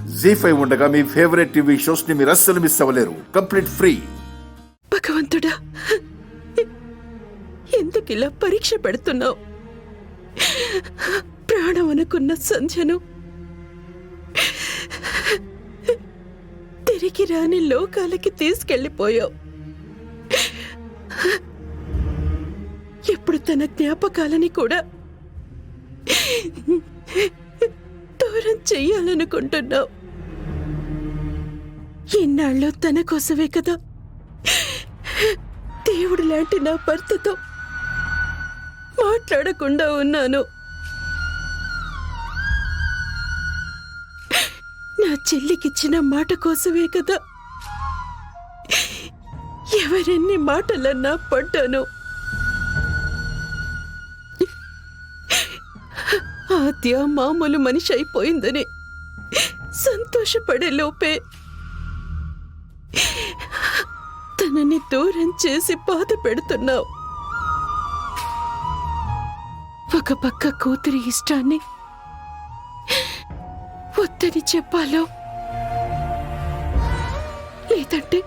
జీ5 ఉండగా మీ favourite TV shows ని మీరు అస్సలు మిస్ అవ్వలేరు. Complete free. భగవంతుడా, ఎందుకు ఇలా పరీక్ష పెడుతున్నావు? ప్రాణం అనుకున్న సంధ్యను తిరిగి రాని లోకాలకి తీసుకెళ్లిపోయావు. ఇప్పుడు తన జ్ఞాపకాలని కూడా దూరం చెయ్యాలనుకుంటున్నావు. ఇన్నాళ్ళు తన కోసమే కదా దేవుడు లాంటి నా భర్తతో మాట్లాడకుండా ఉన్నాను. నా చెల్లికిచ్చిన మాట కోసమే కదా ఎవరెన్ని మాటలన్నా పడ్డాను. ఆద్య మామూలు మనిషి అయిపోయిందని సంతోషపడే లోపే తనని దూరం చేసి బాధ పెడుతున్నావు. ఒక పక్క కూతురి ఇష్టాన్ని వద్దని చెప్పాలో లేదంటే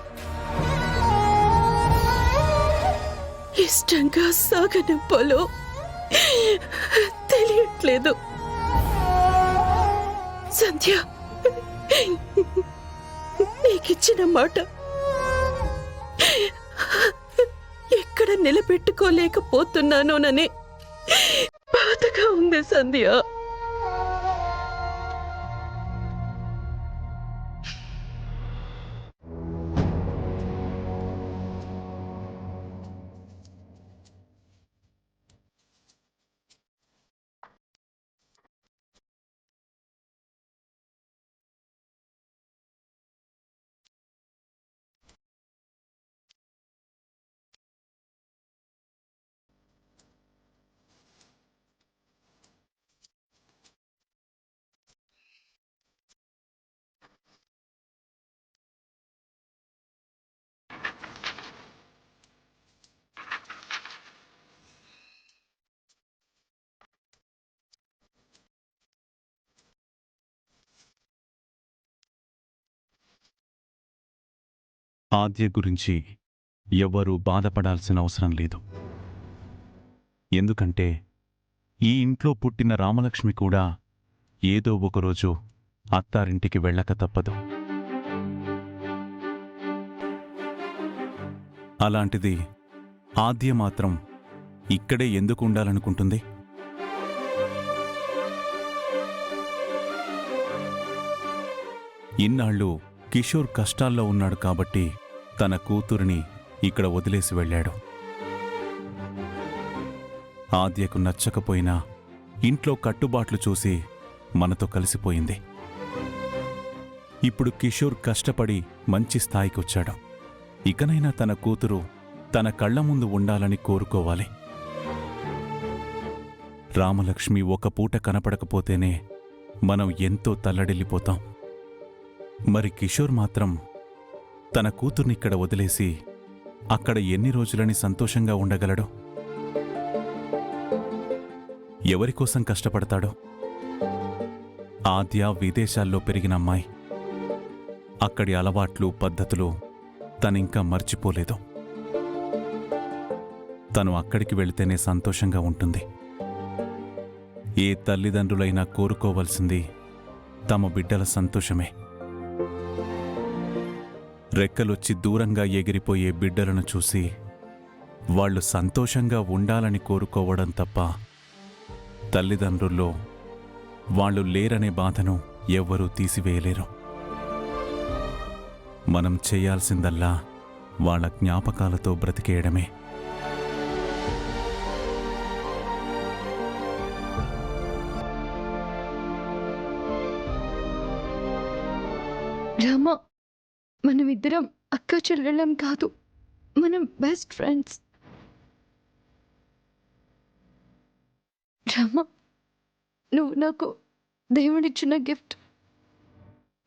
ఇష్టంగా సాగనంపాలో తెలియట్లేదు. సంధ్య, నీకిచ్చిన మాట ఎక్కడ నిలబెట్టుకోలేకపోతున్నానోనని బాధగా ఉంది సంధ్య. ఆద్య గురించి ఎవ్వరూ బాధపడాల్సిన అవసరం లేదు. ఎందుకంటే ఈ ఇంట్లో పుట్టిన రామలక్ష్మి కూడా ఏదో ఒకరోజు అత్తారింటికి వెళ్ళక తప్పదు. అలాంటిది ఆద్య మాత్రం ఇక్కడే ఎందుకు ఉండాలనుకుంటుంది? ఇన్నాళ్ళు కిషోర్ కష్టాల్లో ఉన్నాడు కాబట్టి తన కూతురిని ఇక్కడ వదిలేసి వెళ్ళాడు. ఆద్యకు నచ్చకపోయినా ఇంట్లో కట్టుబాట్లు చూసి మనతో కలిసిపోయింది. ఇప్పుడు కిషోర్ కష్టపడి మంచి స్థాయికొచ్చాడు. ఇకనైనా తన కూతురు తన కళ్ల ముందు ఉండాలని కోరుకోవాలి. రామలక్ష్మి ఒక పూట కనపడకపోతేనే మనం ఎంతో తల్లడిల్లిపోతాం. మరి కిషోర్ మాత్రం తన కూతుర్నిక్కడ వదిలేసి అక్కడ ఎన్ని రోజులని సంతోషంగా ఉండగలడు? ఎవరికోసం కష్టపడతాడో? ఆద్య విదేశాల్లో పెరిగిన అమ్మాయి. అక్కడి అలవాట్లు, పద్ధతులు తనింకా మర్చిపోలేదు. తను అక్కడికి వెళితేనే సంతోషంగా ఉంటుంది. ఏ తల్లిదండ్రులైనా కోరుకోవలసింది తమ బిడ్డల సంతోషమే. రెక్కలొచ్చి దూరంగా ఎగిరిపోయే బిడ్డలను చూసి వాళ్ళు సంతోషంగా ఉండాలని కోరుకోవడం తప్ప తల్లిదండ్రుల్లో వాళ్ళు లేరనే బాధను ఎవ్వరూ తీసివేయలేరు. మనం చేయాల్సిందల్లా వాళ్ళ జ్ఞాపకాలతో బ్రతికేయడమే. రామా, మనమిద్దరం అక్క చెల్లెళ్ళం కాదు, మనం బెస్ట్ ఫ్రెండ్స్. రామా, నువ్వు నాకు దేవుడిచ్చిన గిఫ్ట్.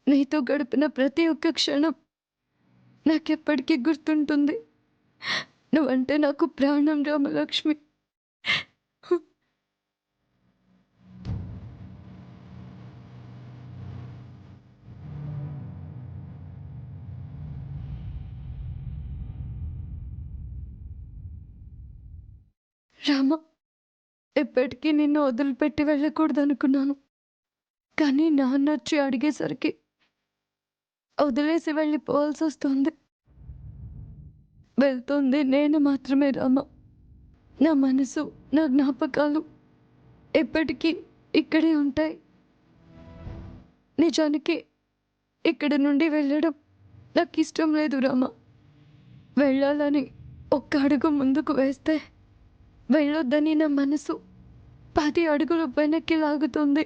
నీతో గడిపిన ప్రతి ఒక్క క్షణం నాకెప్పటికీ గుర్తుంటుంది. నువ్వంటే నాకు ప్రాణం రామలక్ష్మి. రామ, ఎప్పటికీ నిన్ను వదిలిపెట్టి వెళ్ళకూడదు అనుకున్నాను. కానీ నాన్న వచ్చి అడిగేసరికి వదిలేసి వెళ్ళిపోవాల్సి వస్తుంది. వెళ్తుంది నేను మాత్రమే రామ. నా మనసు, నా జ్ఞాపకాలు ఎప్పటికీ ఇక్కడే ఉంటాయి. నిజానికి ఇక్కడి నుండి వెళ్ళడం నాకు ఇష్టం లేదు రామ. వెళ్ళాలని ఒక్క అడుగు ముందుకు వేస్తే వెళ్ళొద్దని నా మనసు 10 అడుగులు వెనక్కి లాగుతుంది.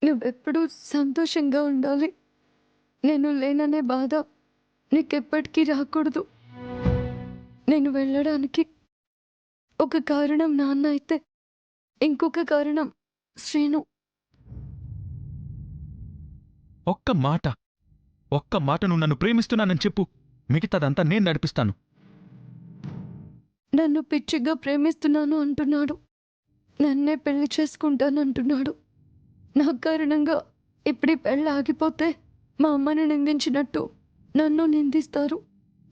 నువ్వెప్పుడూ సంతోషంగా ఉండాలి. నేను లేననే బాధ నీకెప్పటికీ రాకూడదు. నేను వెళ్ళడానికి ఒక కారణం నాన్న అయితే, ఇంకొక కారణం శ్రీను. ఒక్క మాట నువ్వు నన్ను ప్రేమిస్తున్నానని చెప్పు. మిగతాదంతా నేను నడిపిస్తాను. నన్ను పిచ్చిగా ప్రేమిస్తున్నాను అంటున్నాడు. నన్నే పెళ్లి చేసుకుంటానంటున్నాడు. నా కారణంగా ఇప్పుడు పెళ్ళి ఆగిపోతే మా అమ్మని నిందించినట్టు నన్ను నిందిస్తారు.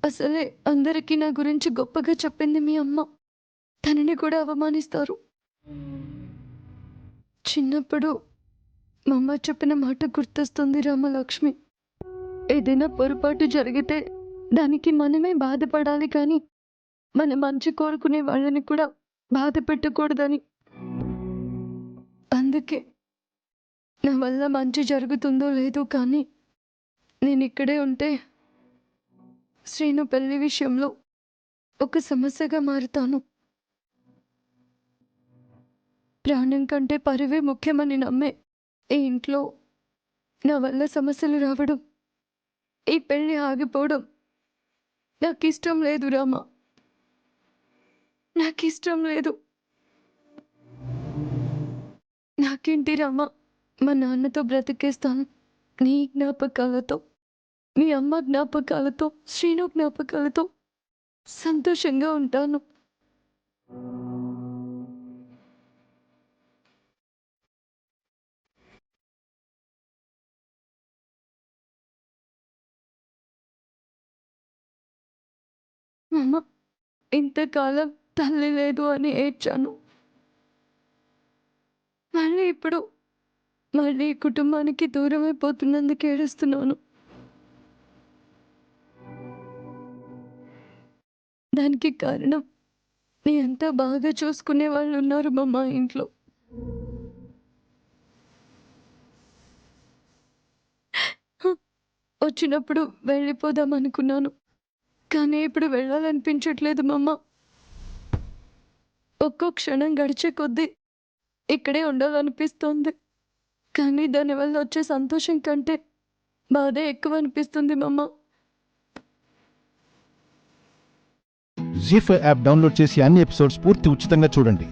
అసలే అందరికీ నా గురించి గొప్పగా చెప్పింది మీ అమ్మ. తనని కూడా అవమానిస్తారు. చిన్నప్పుడు మా అమ్మ చెప్పిన మాట గుర్తొస్తుంది రామలక్ష్మి. ఏదైనా పొరపాటు జరిగితే దానికి మనమే బాధపడాలి, కానీ మన మంచి కోరుకునే వాళ్ళని కూడా బాధ పెట్టకూడదని. అందుకే నా వల్ల మంచి జరుగుతుందో లేదో కానీ నేను ఇక్కడే ఉంటే శ్రీను పెళ్లి విషయంలో ఒక సమస్యగా మారుతాను. ప్రాణం కంటే పరువే ముఖ్యమని నమ్మే ఈ ఇంట్లో నా వల్ల సమస్యలు రావడం, ఈ పెళ్లి ఆగిపోవడం నాకు ఇష్టం లేదు రామ. నాకు ఇష్టం లేదు. నాకేంటి రామ, మా నాన్నతో బ్రతికేస్తాను. నీ జ్ఞాపకాలతో, మీ అమ్మ జ్ఞాపకాలతో, శ్రీను జ్ఞాపకాలతో సంతోషంగా ఉంటాను. అమ్మ, ఇంతకాలం తల్లి లేదు అని ఏడ్చాను. ఇప్పుడు మళ్ళీ ఈ కుటుంబానికి దూరం అయిపోతున్నందుకు ఏడుస్తున్నాను. దానికి కారణం నీ అంతా బాగా చూసుకునే వాళ్ళు ఉన్నారు మా ఇంట్లో. వచ్చినప్పుడు వెళ్ళిపోదాం అనుకున్నాను, కానీ ఇప్పుడు వెళ్ళాలనిపించట్లేదు మమ్మ. ఒక్కో క్షణం గడిచే కొద్దీ ఇక్కడే ఉండాలనిపిస్తోంది. కానీ దానివల్ల వచ్చే సంతోషం కంటే బాధే ఎక్కువ అనిపిస్తుంది మమ్మ. జీ5 యాప్ డౌన్లోడ్ చేసి అన్ని ఎపిసోడ్స్ పూర్తి ఉచితంగా చూడండి.